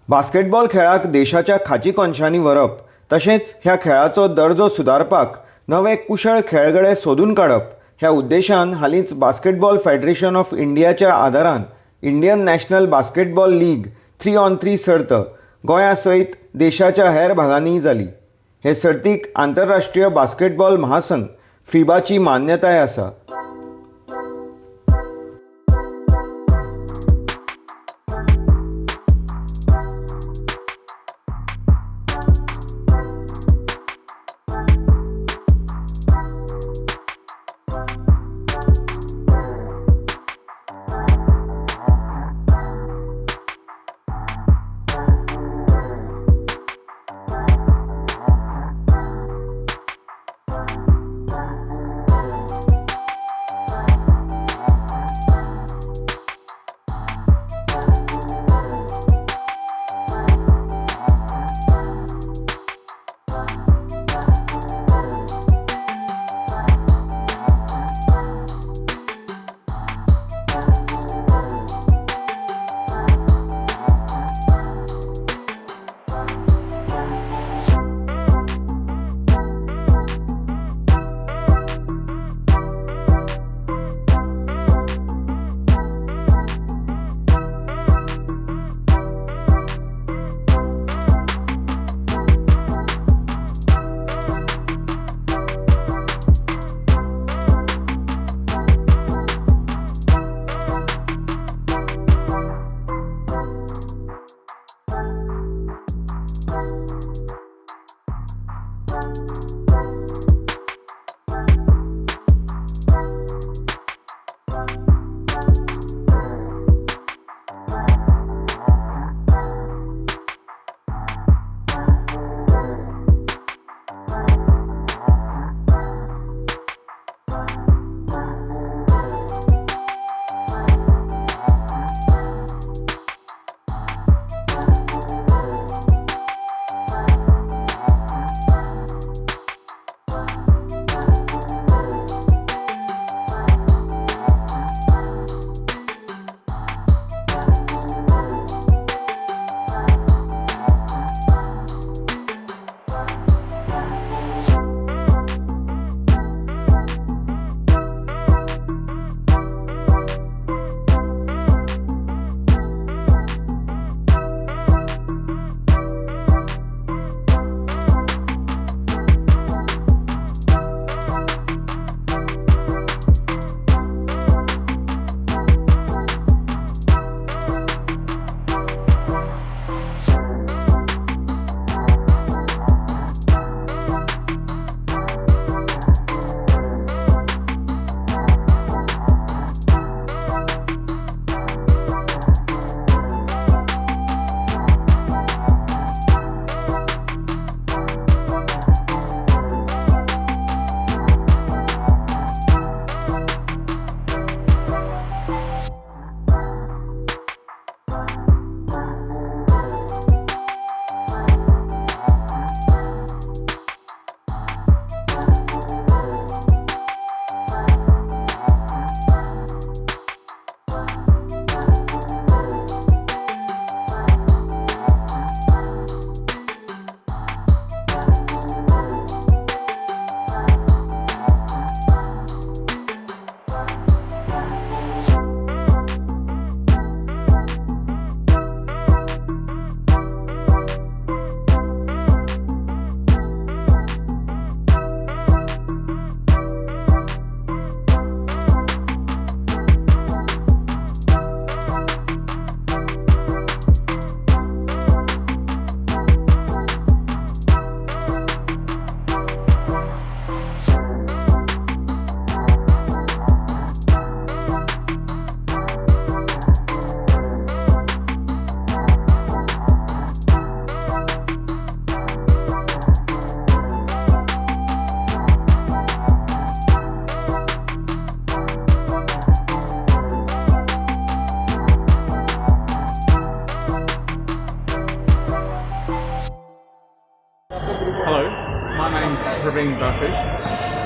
Basketball खेळाक देशाच्या खाची कोनशांनी व्हरप तशेंच ह्या खेळाचो दर्जो सुदारपाक नवे कुशळ खेळगडे सोदून काडप ह्या उद्देशान हालींच बास्केटबॉल फेडरेशन ऑफ इंडियाच्या आदारान Indian national basketball league 3on3 सर्त गोंया सयत देशाच्या हेर भागांनी जाली. हे सर्तीक आंतरराष्ट्रीय बास्केटबॉल महासंघ फिबाची मान्यताय आसा.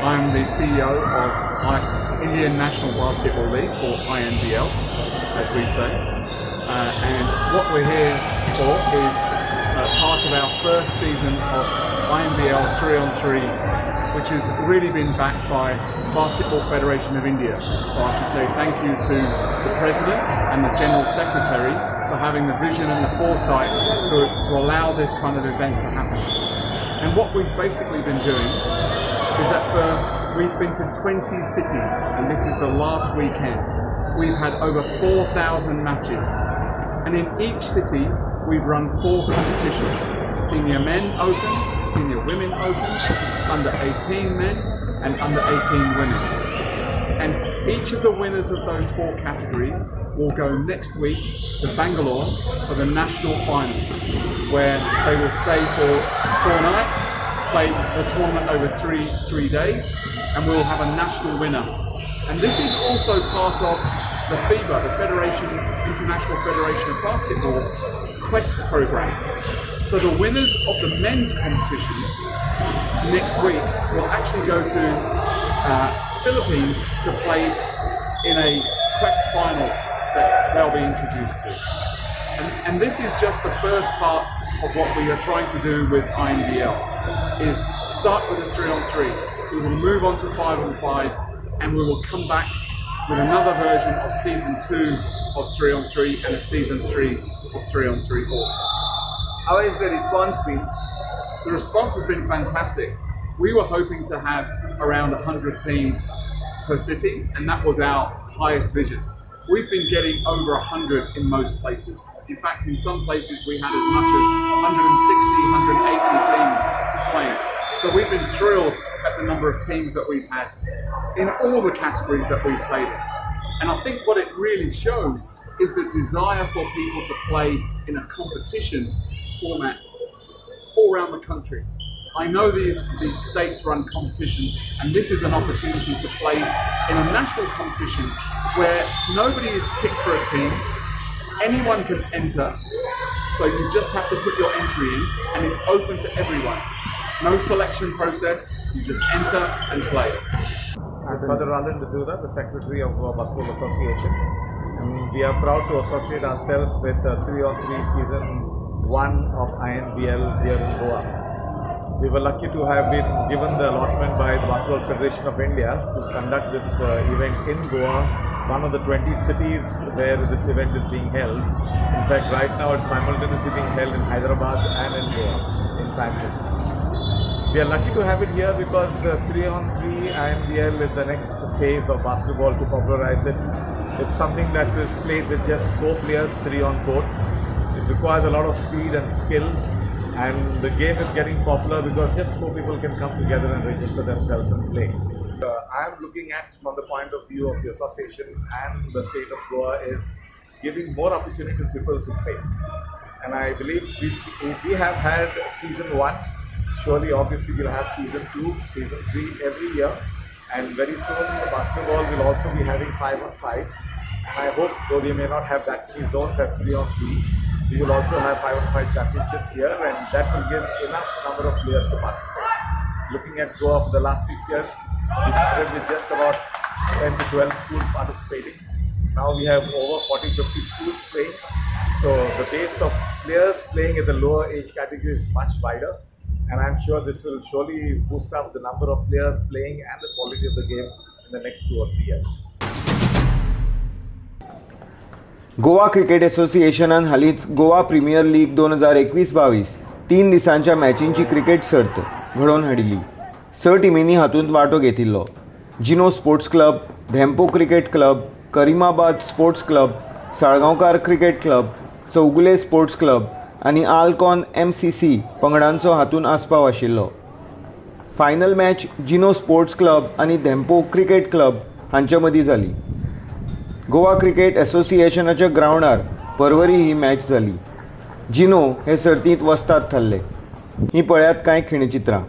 I'm the CEO of Indian National Basketball League, or INBL, as we say. And what we're here basketball is part of our first season of INBL 3-on-3, which has really been backed by Basketball Federation of India. So I should say thank you to the President and the General Secretary for having the vision and the foresight to allow this kind of event to happen. And what we've basically been doing is that we've been to 20 cities, and this is the last weekend. We've had over 4,000 matches. And in each city, we've run 4 competitions. Senior Men Open, Senior Women Open, Under 18 Men, and Under 18 Women. And each of the winners of those 4 categories will go next week to Bangalore for the national finals, where they will stay for 4 nights, play the tournament over three days, and we'll have a national winner. And this is also part of the FIBA, the International Federation of Basketball Quest program. So the winners of the men's competition next week will actually go to Philippines to play in a Quest final that they'll be introduced to. And this is just the first part of what we are trying to do with INBL, is start with a 3-on-3. We will move on to 5-on-5, and we will come back with another version of season 2 of 3-on-3 and a season 3 of 3-on-3 also. How has the response been? The response has been fantastic. We were hoping to have around 100 teams per city, and that was our highest vision. We've been getting over 100 in most places. In fact, in some places we had as much as 160, 180 teams playing. So we've been thrilled at the number of teams that we've had in all the categories that we've played in. And I think what it really shows is the desire for people to play in a competition format all around the country. I know these states-run competitions, and this is an opportunity to play in a national competition where nobody is picked for a team, anyone can enter, so you just have to put your entry in, and it's open to everyone. No selection process, you just enter and play. I'm Father Alan D'Souza, the Secretary of Basketball Association. And we are proud to associate ourselves with 3-on-3 Season 1 of INBL here in Goa. We were lucky to have been given the allotment by the Basketball Federation of India to conduct this event in Goa, one of the 20 cities where this event is being held. In fact, right now it's simultaneously being held in Hyderabad and in Goa, in Bangalore. We are lucky to have it here because 3-on-3 INBL is the next phase of basketball to popularize it. It's something that is played with just 4 players, 3 on court. It requires a lot of speed and skill, and the game is getting popular because just 4 people can come together and register themselves and play. I am looking at, from the point of view of the association and the state of Goa, is giving more opportunity to people to play. And I believe if we have had season 1, surely obviously we'll have season 2, season 3 every year. And very soon the basketball will also be having 5-on-5. And I hope, though we may not have that many zones as 3-on-3, we will also have 5-on-5 championships here, and that will give enough number of players to participate. Looking at Goa for the last 6 years, we started with just about 10 to 12 schools participating. Now we have over 40-50 schools playing. So the base of players playing at the lower age category is much wider, and I'm sure this will surely boost up the number of players playing and the quality of the game in the next 2 or 3 years. Goa cricket असोसिएशनान हालींच Goa premier league 2021-22 3 दिसांच्या मॅचींची cricket सर्त घडोवन हाडिल्ली. 6 टिमींनी हातूंत वांटो घेतिल्लो. Jino sports club, Dempo cricket club, Karimabad sports club, Salgaocar cricket club, Chowgule sports club आनी Alcon MCC पंगडांचो हातूंत आस्पाव आशिल्लो. Final match Jino sports club आनी धेंपो क्रिकेट क्लब हांचे मदीं जाली. गोवा क्रिकेट असोसिएशनाच्या ग्रावंडार परवरी ही मॅच जाली. जिनो हे सर्तींत वस्ताद थारले. ही पळयात कांय खिणचित्रां.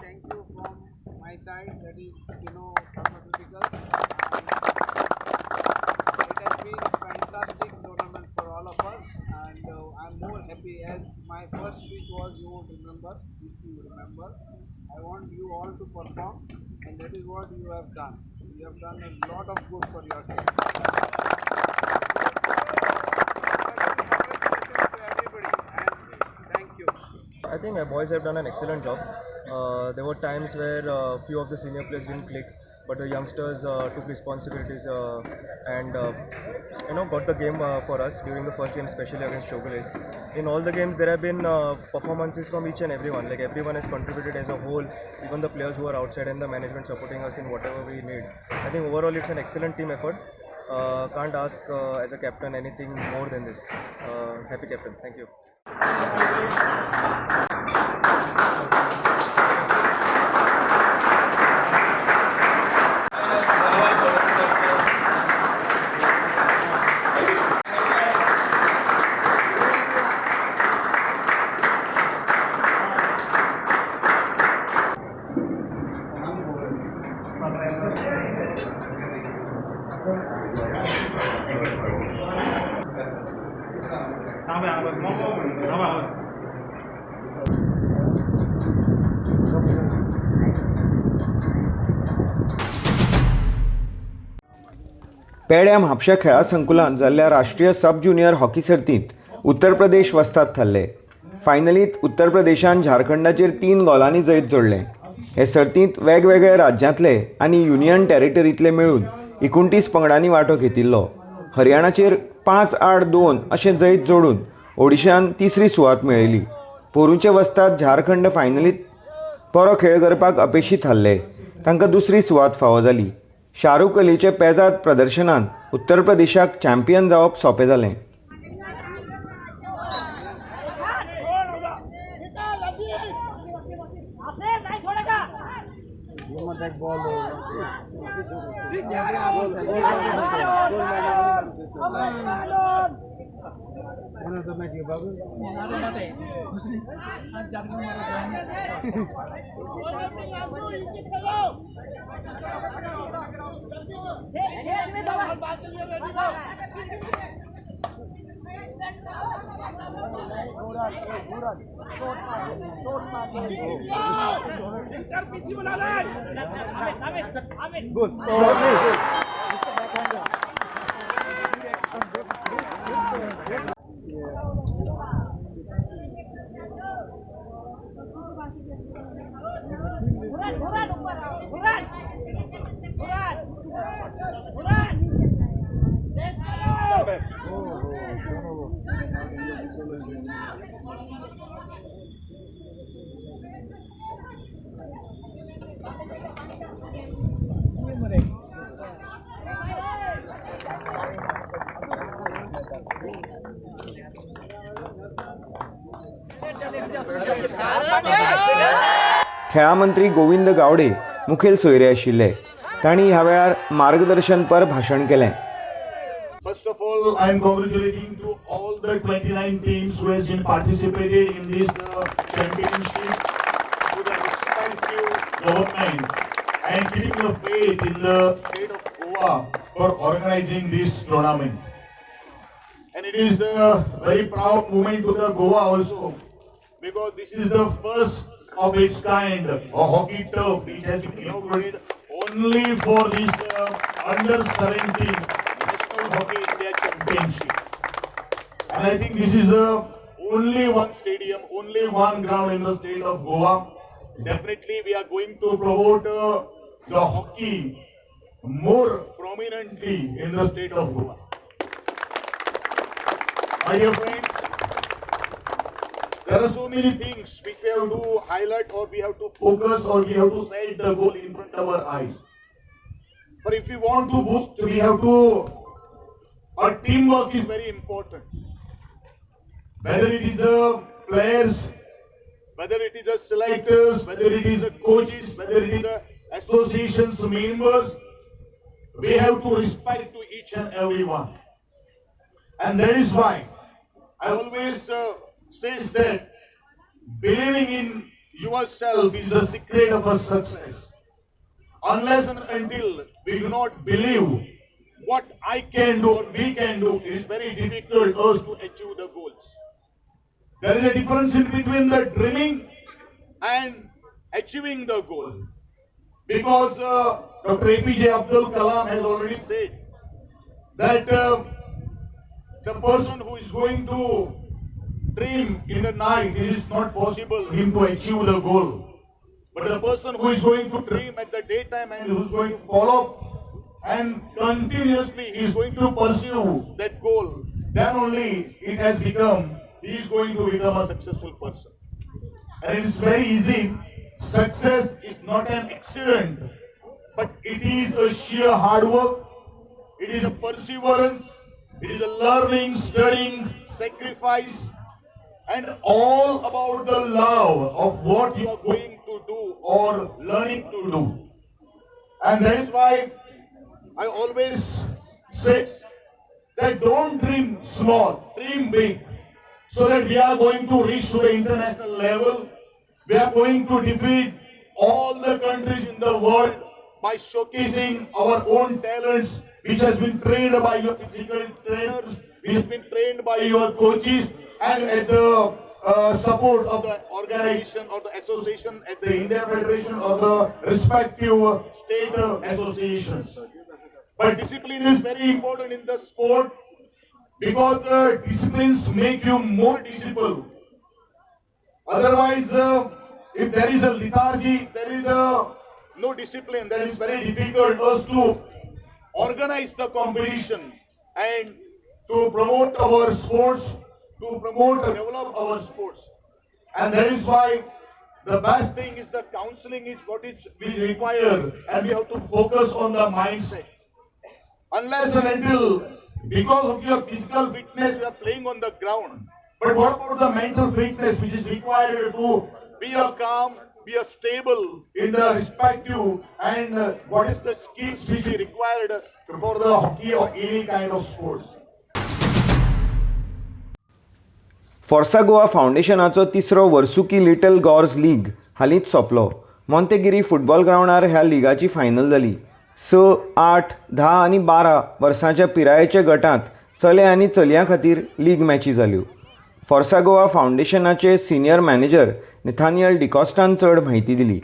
Thank you from my side, that is, pharmaceutical. It has been a fantastic tournament for all of us, and I'm more happy as my first speech was, you would remember, if you remember. I want you all to perform, and that is what you have done. You have done a lot of good for yourself. Congratulations to everybody, and thank you. I think my boys have done an excellent job. There were times where few of the senior players didn't click, but the youngsters took responsibilities and got the game for us during the first game, especially against Chocolate. In all the games, there have been performances from each and everyone. Like everyone has contributed as a whole, even the players who are outside and the management supporting us in whatever we need. I think overall it's an excellent team effort. Can't ask as a captain anything more than this. Happy captain. Thank you. पेड्या Mapusa खेळा संकुलांत जाल्ल्या राष्ट्रीय सब junior hockey सर्तींत उत्तर प्रदेश वस्ताद थारले. फायनलींत उत्तर प्रदेशान झारखंडाचेर 3 गोलांनी जैत जोडलें. हे सर्तींत वेगवेगळ्या राज्यांतले आनी युनियन टेरिटरींतले मेळून 29 पंगडांनी वांटो घेतिल्लो. हरियाणाचेर 5-8-2 अशें जैत जोडून ओडिशान तिसरी सुवात मेळयली. पोरूंचे वस्ताद झारखंड फायनलींत बरो खेळ करपाक अपेक्षीत आसले. तांकां दुसरी सुवात फावो जाली. शाहरुख अलीचे पेजाद प्रदर्शनान उत्तर प्रदेशाक चॅम्पियन जावप सोंपें जालें. खेळा मंत्री गोविंद गावडे मुखेल सोयरे आशिल्ले. तांणी ह्या वेळार मार्गदर्शनपर भाशण केलें. First of all, I am congratulating to all the 29 teams who has been participated in this championship, to the respective government and keeping the faith in the state of Goa for organizing this tournament. And it is a very proud moment to the Goa also, because this is the first of its kind, a hockey turf which has been inaugurated only for this under 17 National Hockey India Championship. And I think this is only one stadium, only one ground in the state of Goa. Definitely we are going to promote the hockey more prominently in the state of Goa. My dear friends, there are so many things which we have to highlight, or we have to focus, or we have to set the goal in front of our eyes. But if we want to boost, we have to our teamwork is very important. Whether it is the players, whether it is the selectors, whether it is the coaches, whether it is the association's members, we have to respect to each and every one. And that is why I always say that believing in yourself is the secret of a success. Unless and until we do not believe what I can do or we can do, it is very difficult for us to achieve the goals. There is a difference in between the dreaming and achieving the goal. Because Dr. APJ Abdul Kalam has already said that the person who is going to dream in the night, it is not possible for him to achieve the goal. But the person who is going to dream at the daytime and who is going to follow and continuously he is going to pursue that goal, then only it has become, he is going to become a successful person. And it is very easy. Success is not an accident, but it is a sheer hard work. It is a perseverance. It is a learning, studying, sacrifice, and all about the love of what you are going to do or learning to do. And that is why I always say that don't dream small, dream big, so that we are going to reach to the international level. We are going to defeat all the countries in the world by showcasing our own talents, which has been trained by your physical trainers, which has been trained by your coaches, and at the support of the organization or the association at the India Federation or the respective state associations. But discipline is very important in the sport because disciplines make you more disciplined. Otherwise, if there is a lethargy, if there is no discipline, then it's very difficult for us to organize the competition and to promote our sports, to promote and develop our sports. And that is why the best thing is the counseling is what is required, and we have to focus on the mindset. Unless and until, because of your physical fitness, you are playing on the ground. But what about the mental fitness which is required to be a calm, be a stable in the respective, and what is the skills which is required for the hockey or any kind of sports? फोर्सा Goa फावंडेशनाचो तिसरो वर्सुकी little गॉर्स league हालींच सोंपलो. मोंतेगिरी football ग्रावंडार ह्या लिगाची final जाली. 6, 8, 10 आनी 12 वर्सांच्या पिरायेच्या गटांत चले आनी चलयां खातीर लीग मॅची जाल्यो. फोर्सा गोवा फावंडेशनाचे सिनियर मॅनेजर नेथानियल डिकॉस्टान चड म्हायती दिली.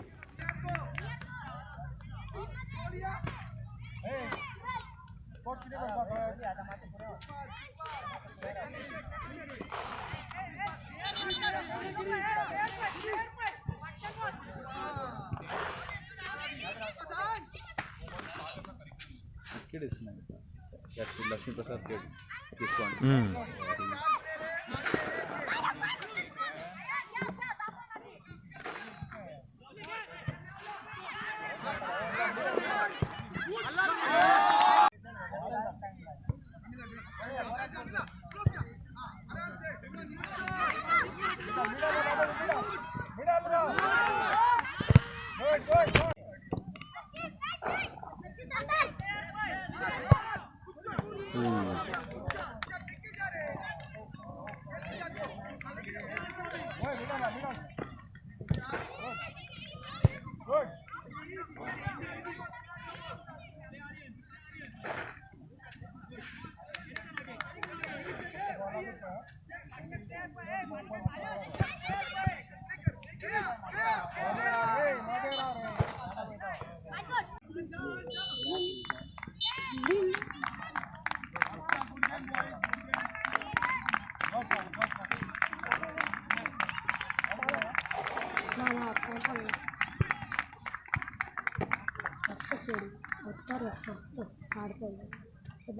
Lakshmi Prasad kid, this one.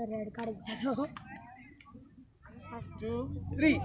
Red card 2, 3.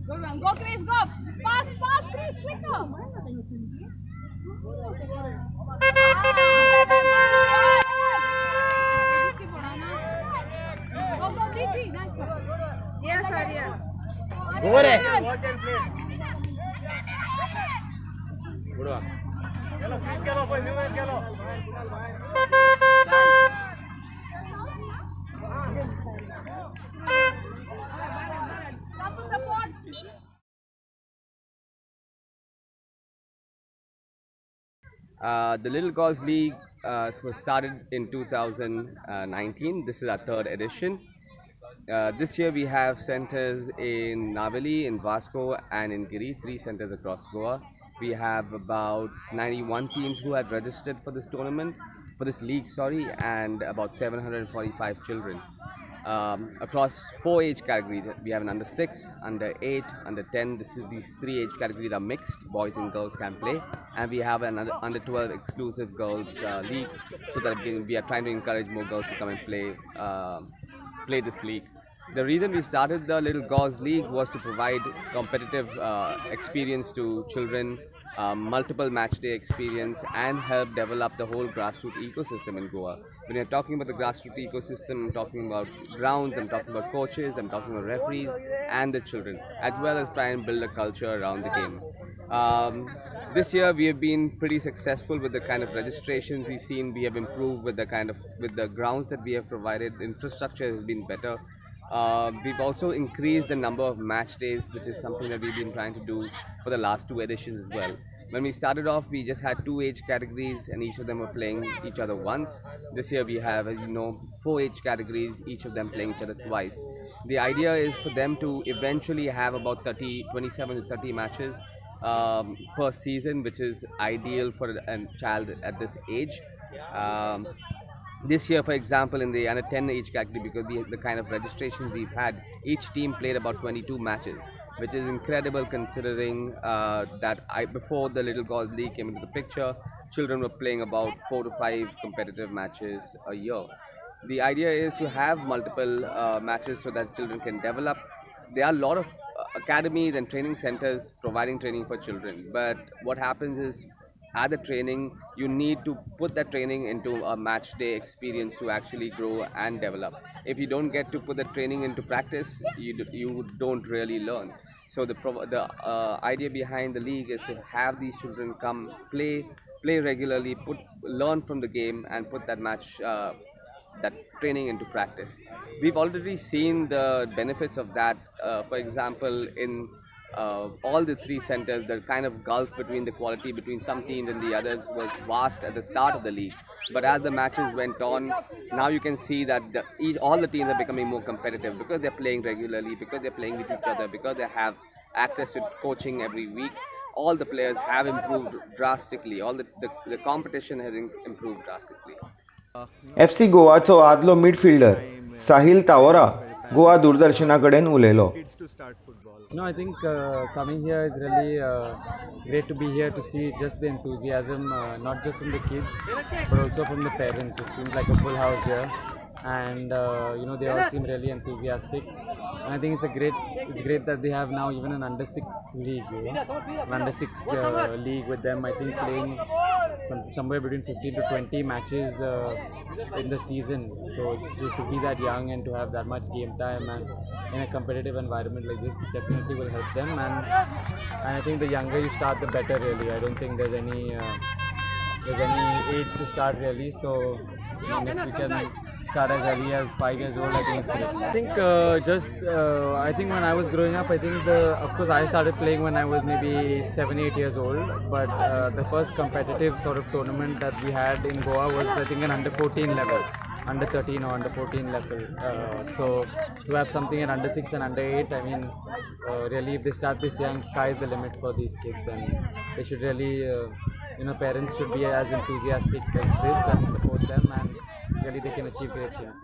Good one. Go, Chris, go. Pass, Chris, quicker. Go, Didi. Nice one. Yes, Aryan. Support. The Little Gods League was started in 2019. This is our third edition. This year we have centers in Navali, in Vasco, and in Giri, 3 centers across Goa. We have about 91 teams who had registered for this tournament, for this league, sorry, and about 745 children. Across 4 age categories, we have an under 6, under 8, under 10. These 3 age categories are mixed, boys and girls can play, and we have an under 12 exclusive girls league, so that we are trying to encourage more girls to come and play this league. The reason we started the Little Gods League was to provide competitive experience to children, multiple match day experience, and help develop the whole grassroots ecosystem in Goa. When you're talking about the grassroots ecosystem, I'm talking about grounds, I'm talking about coaches, I'm talking about referees and the children, as well as try and build a culture around the game. This year we have been pretty successful with the kind of registrations we've seen. We have improved with the grounds that we have provided. Infrastructure has been better. We've also increased the number of match days, which is something that we've been trying to do for the last 2 editions as well. When we started off, we just had 2 age categories and each of them were playing each other once. This year we have, as you know, 4 age categories, each of them playing each other twice. The idea is for them to eventually have about 27 to 30 matches per season, which is ideal for a child at this age. This year, for example, in the under 10 age category, because the kind of registrations we've had, each team played about 22 matches, which is incredible considering that before the Little Gods League came into the picture, children were playing about 4 to 5 competitive matches a year. The idea is to have multiple matches so that children can develop. There are a lot of academies and training centers providing training for children, but what happens is, at the training, you need to put that training into a match day experience to actually grow and develop. If you don't get to put the training into practice, you don't really learn. So the idea behind the league is to have these children come play regularly, learn from the game, and put that training into practice. We've already seen the benefits of that. For example, in all the 3 centers, the kind of gulf between the quality between some teams and the others was vast at the start of the league. But as the matches went on, now you can see that all the teams are becoming more competitive because they're playing regularly, because they're playing with each other, because they have access to coaching every week. All the players have improved drastically. All the competition has improved drastically. FC गोवाचो आदलो midfielder साहिल तावरा गोवा दूरदर्शना कडेन उलयलो. No, I think coming here is really great to be here to see just the enthusiasm, not just from the kids, but also from the parents. It seems like a full house here. and they all seem really enthusiastic. And I think it's great that they have now even an under 6 league, an under 6 league with them. I think playing somewhere between 15 to 20 matches in the season. So to be that young and to have that much game time and in a competitive environment like this definitely will help them. And I think the younger you start, the better. Really, I don't think there's any age to start really. So if we can start as early as 5 years old, I think it's great. I think I think when I was growing up, I think of course I started playing when I was maybe 7-8 years old. But the first competitive sort of tournament that we had in Goa was I think an under 14 level, under 13 or under 14 level. So to have something at under 6 and under 8, I mean, really if they start this young, sky is the limit for these kids, and they should really, parents should be as enthusiastic as this and support them, and really they can achieve great things.